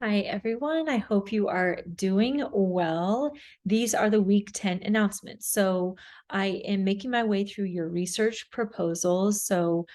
Hi, everyone. I hope you are doing well. These are the week 10 announcements. So I am making my way through your research proposals. So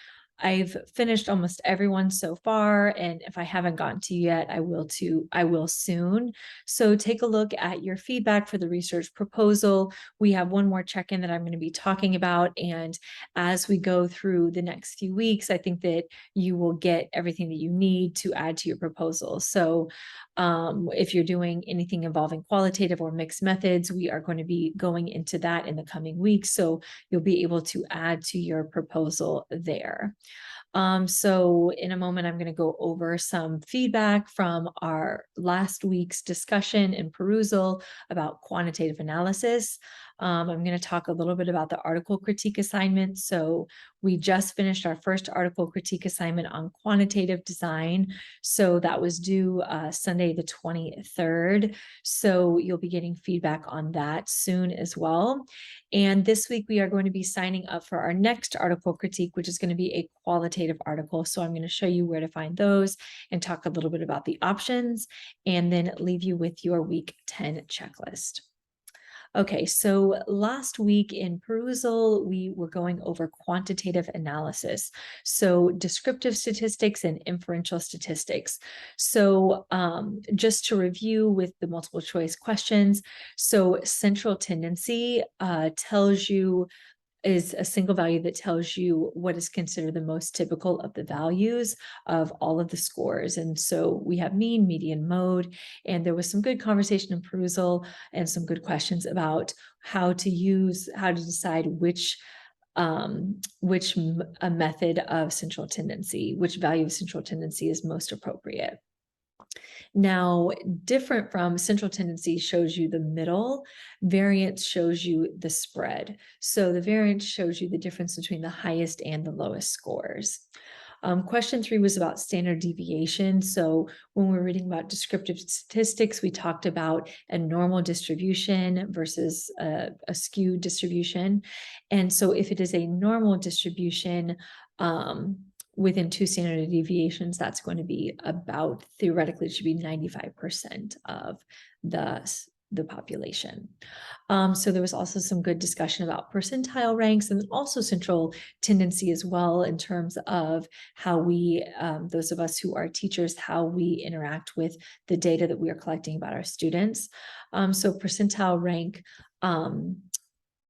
I've finished almost everyone so far, and if I haven't gotten to you yet, I will soon. So take a look at your feedback for the research proposal. We have one more check-in that I'm going to be talking about, and as we go through the next few weeks, I think that you will get everything that you need to add to your proposal. So if you're doing anything involving qualitative or mixed methods, we are going to be going into that in the coming weeks. So you'll be able to add to your proposal there. So in a moment, I'm going to go over some feedback from our last week's discussion and perusal about quantitative analysis. I'm going to talk a little bit about the article critique assignment. So we just finished our first article critique assignment on quantitative design. So that was due Sunday, the 23rd. So you'll be getting feedback on that soon as well. And this week we are going to be signing up for our next article critique, which is going to be a qualitative article. So I'm going to show you where to find those and talk a little bit about the options and then leave you with your week 10 checklist. Okay, so last week in perusal, we were going over quantitative analysis. So descriptive statistics and inferential statistics. So just to review with the multiple choice questions. So central tendency tells you is a single value that tells you what is considered the most typical of the values of all of the scores. And so we have mean, median, mode, and there was some good conversation and perusal and some good questions about how to decide which method of central tendency, which value of central tendency is most appropriate. Now, different from central tendency shows you the middle, variance shows you the spread. So the variance shows you the difference between the highest and the lowest scores. Question 3 was about standard deviation. So when we're reading about descriptive statistics, we talked about a normal distribution versus a skewed distribution. And so if it is a normal distribution, within 2 standard deviations, that's going to be about, theoretically, it should be 95% of the population. So there was also some good discussion about percentile ranks and also central tendency as well, in terms of how we, those of us who are teachers, how we interact with the data that we are collecting about our students. So percentile rank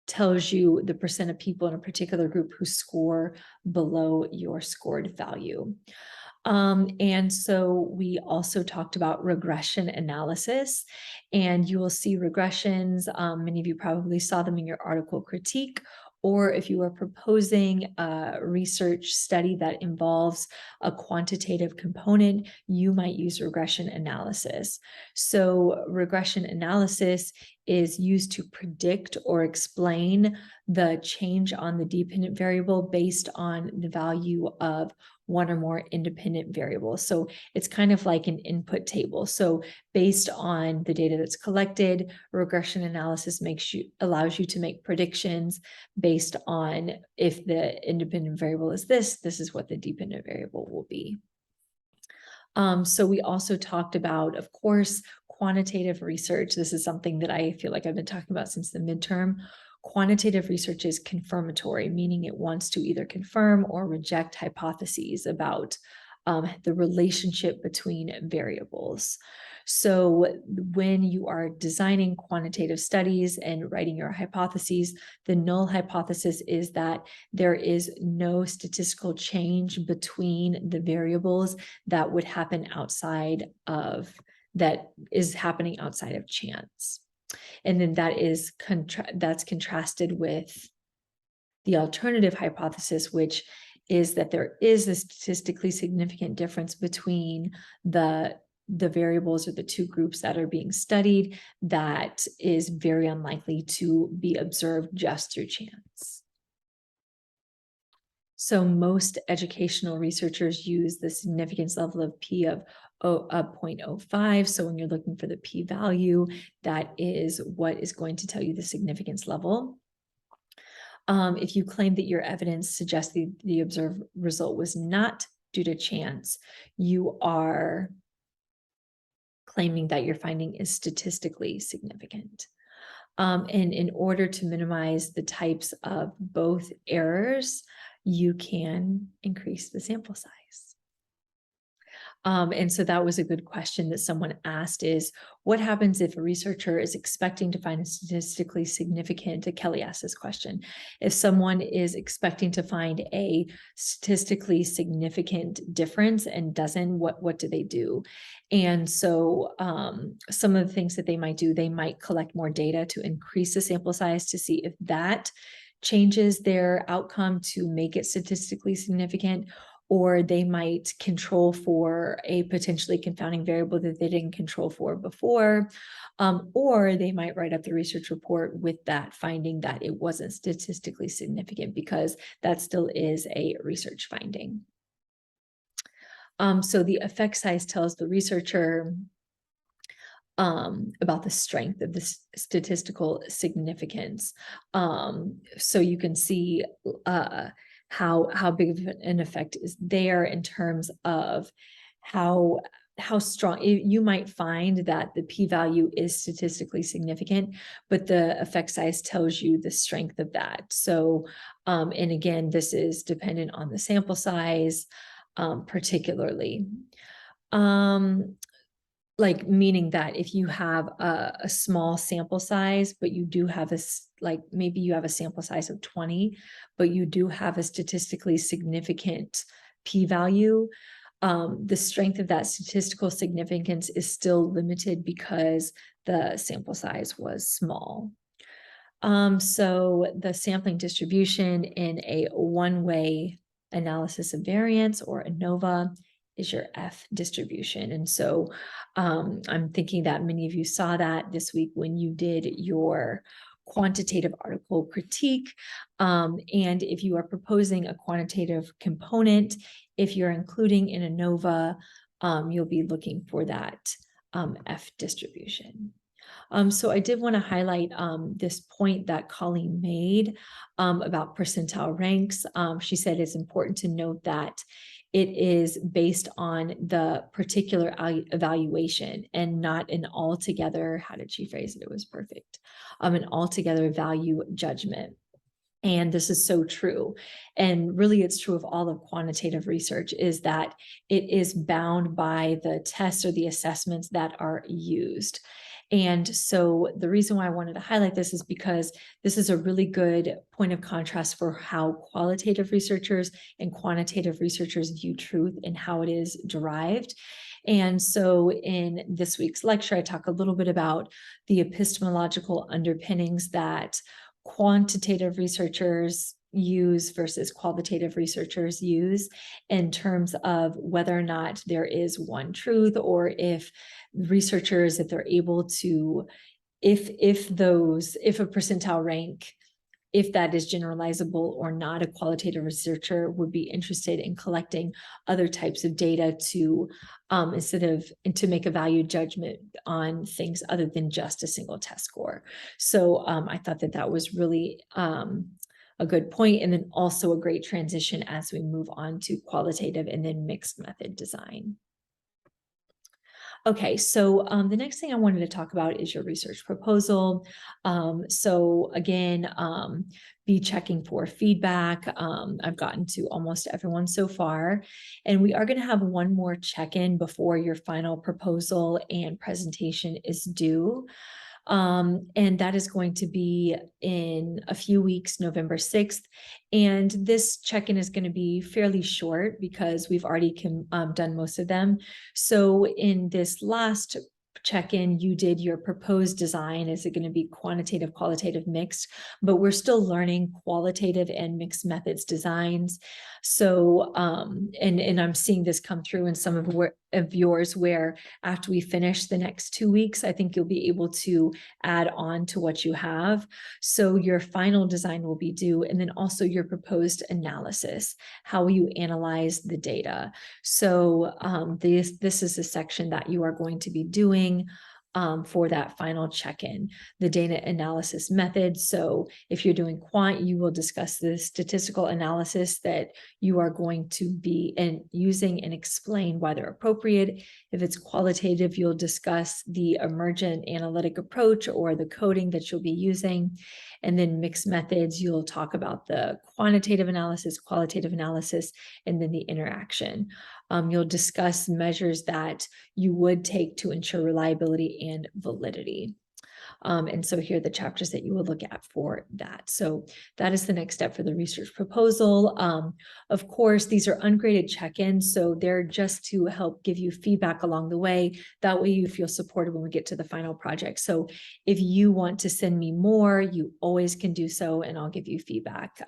tells you the percent of people in a particular group who score below your scored value. And so we also talked about regression analysis, and you will see regressions. Many of you probably saw them in your article critique, or if you are proposing a research study that involves a quantitative component, you might use regression analysis. So regression analysis is used to predict or explain the change on the dependent variable based on the value of one or more independent variables. So it's kind of like an input table. So based on the data that's collected, regression analysis allows you to make predictions based on, if the independent variable is this is what the dependent variable will be. So we also talked about, of course, quantitative research. This is something that I feel like I've been talking about since the midterm. Quantitative research is confirmatory, meaning it wants to either confirm or reject hypotheses about the relationship between variables. So when you are designing quantitative studies and writing your hypotheses, the null hypothesis is that there is no statistical change between the variables that would happen that is happening outside of chance. And then that's contrasted with the alternative hypothesis, which is that there is a statistically significant difference between the variables or the two groups that are being studied that is very unlikely to be observed just through chance. So most educational researchers use the significance level of P of 0.05. So when you're looking for the P value, that is what is going to tell you the significance level. If you claim that your evidence suggests the observed result was not due to chance, you are claiming that your finding is statistically significant. And in order to minimize the types of both errors, you can increase the sample size. And so that was a good question that someone asked is, what happens if a researcher is expecting to find a statistically significant, Kelly asked this question, if someone is expecting to find a statistically significant difference and doesn't, what do they do? And so some of the things that they might do, they might collect more data to increase the sample size to see if that changes their outcome to make it statistically significant, or they might control for a potentially confounding variable that they didn't control for before, or they might write up the research report with that finding that it wasn't statistically significant, because that still is a research finding. So the effect size tells the researcher about the strength of the statistical significance. So you can see how big of an effect is there in terms of how strong. You might find that the p-value is statistically significant, but the effect size tells you the strength of that. So and again, this is dependent on the sample size, particularly. Like, meaning that if you have a small sample size, but you do have like maybe you have a sample size of 20, but you do have a statistically significant p-value, the strength of that statistical significance is still limited because the sample size was small. So the sampling distribution in a one-way analysis of variance, or ANOVA, is your F distribution. And so I'm thinking that many of you saw that this week when you did your quantitative article critique. And if you are proposing a quantitative component, if you're including in ANOVA, you'll be looking for that F distribution. So I did want to highlight this point that Colleen made about percentile ranks. She said it's important to note that it is based on the particular evaluation and not an altogether, how did she phrase it? It was perfect. An altogether value judgment. And this is so true. And really, it's true of all of quantitative research, is that it is bound by the tests or the assessments that are used. And so the reason why I wanted to highlight this is because this is a really good point of contrast for how qualitative researchers and quantitative researchers view truth and how it is derived. And so in this week's lecture, I talk a little bit about the epistemological underpinnings that quantitative researchers use versus qualitative researchers use in terms of whether or not there is one truth, or if researchers, if they're able to, if a percentile rank, if that is generalizable or not, a qualitative researcher would be interested in collecting other types of data to instead of to make a value judgment on things other than just a single test score. So I thought that that was really a good point, and then also a great transition as we move on to qualitative and then mixed method design. Okay, so the next thing I wanted to talk about is your research proposal. So again, be checking for feedback. I've gotten to almost everyone so far, and we are going to have one more check-in before your final proposal and presentation is due. And that is going to be in a few weeks, November 6th. And this check-in is going to be fairly short because we've already done most of them. So in this last check-in, you did your proposed design. Is it going to be quantitative, qualitative, mixed? But we're still learning qualitative and mixed methods designs. So, and I'm seeing this come through in some of yours, where after we finish the next 2 weeks, I think you'll be able to add on to what you have. So your final design will be due, and then also your proposed analysis. How will you analyze the data? So this is a section that you are going to be doing for that final check-in, the data analysis method. So if you're doing quant, you will discuss the statistical analysis that you are going to be using and explain why they're appropriate. If it's qualitative, you'll discuss the emergent analytic approach or the coding that you'll be using. And then mixed methods, you'll talk about the quantitative analysis, qualitative analysis, and then the interaction. You'll discuss measures that you would take to ensure reliability and validity. And so here are the chapters that you will look at for that. So that is the next step for the research proposal. Of course, these are ungraded check-ins, so they're just to help give you feedback along the way. That way you feel supported when we get to the final project. So if you want to send me more, you always can do so, and I'll give you feedback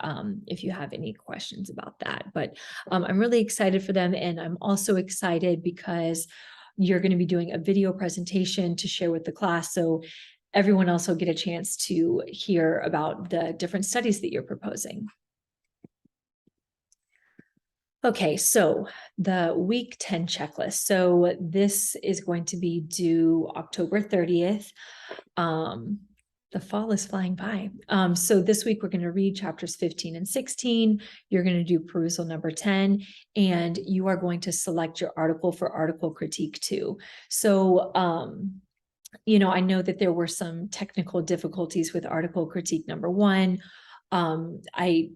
if you have any questions about that. But I'm really excited for them, and I'm also excited because you're going to be doing a video presentation to share with the class. So everyone else will get a chance to hear about the different studies that you're proposing. Okay, so the week 10 checklist. So this is going to be due October 30th. The fall is flying by. So this week we're going to read chapters 15 and 16. You're going to do perusal number 10, and you are going to select your article for article critique too. So I know that there were some technical difficulties with article critique number 1. I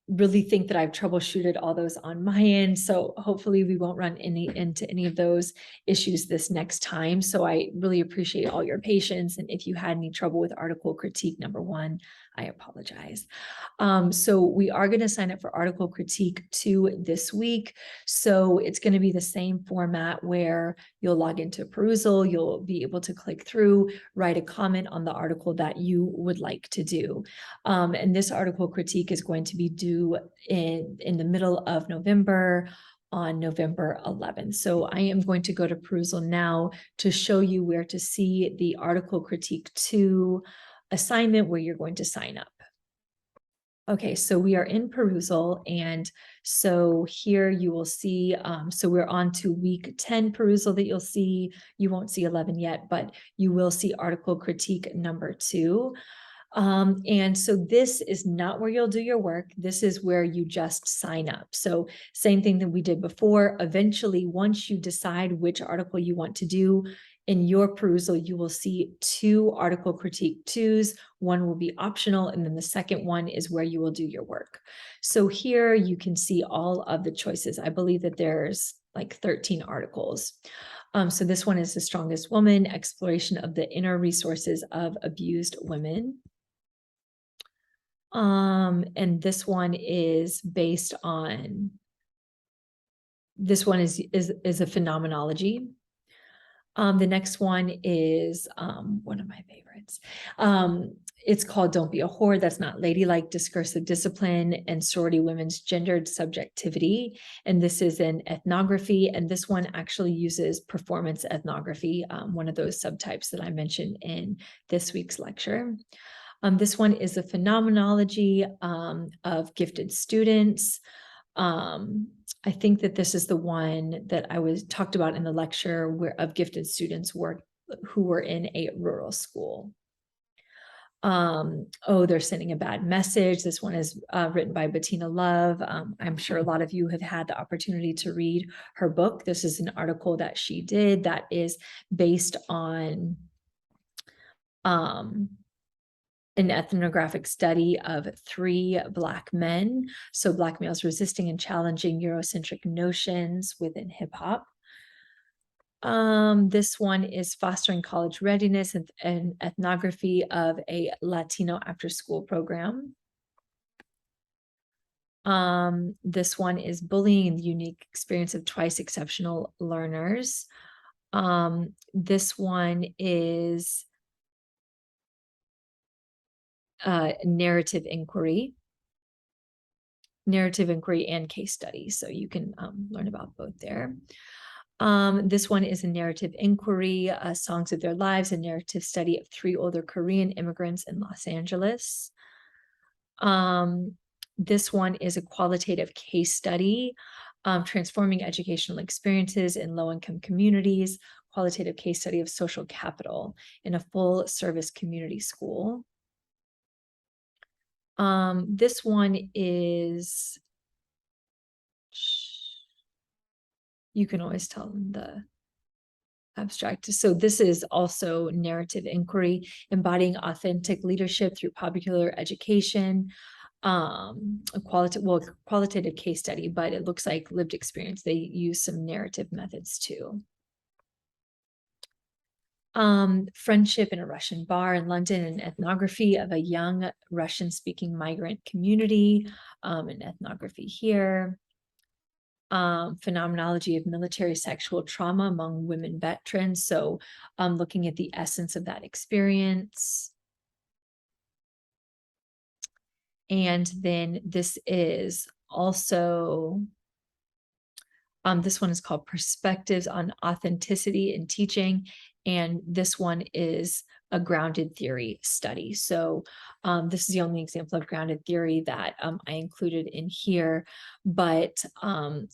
really think that I've troubleshooted all those on my end. So hopefully we won't run into any of those issues this next time. So I really appreciate all your patience. And if you had any trouble with article critique number 1, I apologize. So we are going to sign up for article critique 2 this week. So it's going to be the same format where you'll log into perusal, you'll be able to click through, write a comment on the article that you would like to do. And this article critique is going to be due in the middle of November, on November 11th. So I am going to go to perusal now to show you where to see the article critique 2 assignment where you're going to sign up. Okay, so we are in perusal, and so here you will see, so we're on to week 10 perusal that you'll see. You won't see 11 yet, but you will see article critique number 2. And so this is not where you'll do your work. This is where you just sign up. So same thing that we did before. Eventually, once you decide which article you want to do, in your perusal, you will see 2 article critique 2s. One will be optional, and then the second one is where you will do your work. So here you can see all of the choices. I believe that there's like 13 articles. So this one is The Strongest Woman, Exploration of the Inner Resources of Abused Women. And this one is based on, this one is a phenomenology. The next one is one of my favorites. It's called Don't Be a Whore, That's Not Ladylike, Discursive Discipline and Sorority Women's Gendered Subjectivity. And this is in ethnography. And this one actually uses performance ethnography, one of those subtypes that I mentioned in this week's lecture. This one is a phenomenology of gifted students. I think that this is the one that I was talked about in the lecture where of gifted students who were in a rural school. Oh, they're sending a bad message. This one is written by Bettina Love. I'm sure a lot of you have had the opportunity to read her book. This is an article that she did that is based on an ethnographic study of 3 Black men. So Black males resisting and challenging Eurocentric notions within hip hop. This one is fostering college readiness and ethnography of a Latino after school program. This one is bullying and the unique experience of twice exceptional learners. This one is narrative inquiry and case study. So you can learn about both there. This one is a narrative inquiry, songs of their lives, a narrative study of 3 older Korean immigrants in Los Angeles. This one is a qualitative case study, transforming educational experiences in low-income communities, qualitative case study of social capital in a full service community school. This one is, you can always tell them Abstract. So this is also narrative inquiry, embodying authentic leadership through popular education, a qualitative case study, but it looks like lived experience. They use some narrative methods too. Friendship in a Russian bar in London, an ethnography of a young Russian-speaking migrant community, an ethnography here. Phenomenology of military sexual trauma among women veterans. So looking at the essence of that experience. And then this is also, this one is called Perspectives on Authenticity in Teaching. And this one is a grounded theory study. So this is the only example of grounded theory that I included in here. But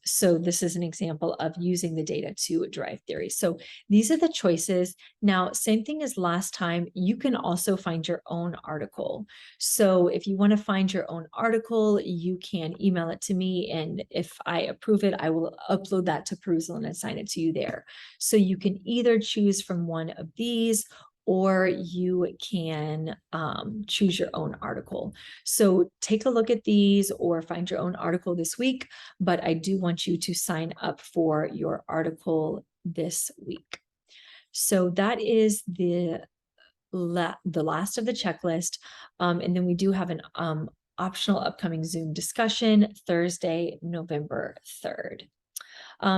so this is an example of using the data to derive theory. So these are the choices. Now, same thing as last time, you can also find your own article. So if you want to find your own article, you can email it to me. And if I approve it, I will upload that to Perusal and assign it to you there. So you can either choose from one of these, or you can choose your own article. So take a look at these or find your own article this week, but I do want you to sign up for your article this week. So that is the last of the checklist. And then we do have an optional upcoming Zoom discussion Thursday, November 3rd.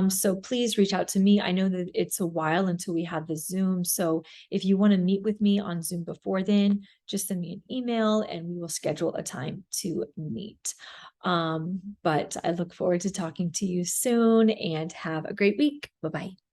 So please reach out to me. I know that it's a while until we have the Zoom. So if you want to meet with me on Zoom before then, just send me an email and we will schedule a time to meet. But I look forward to talking to you soon and have a great week. Bye-bye.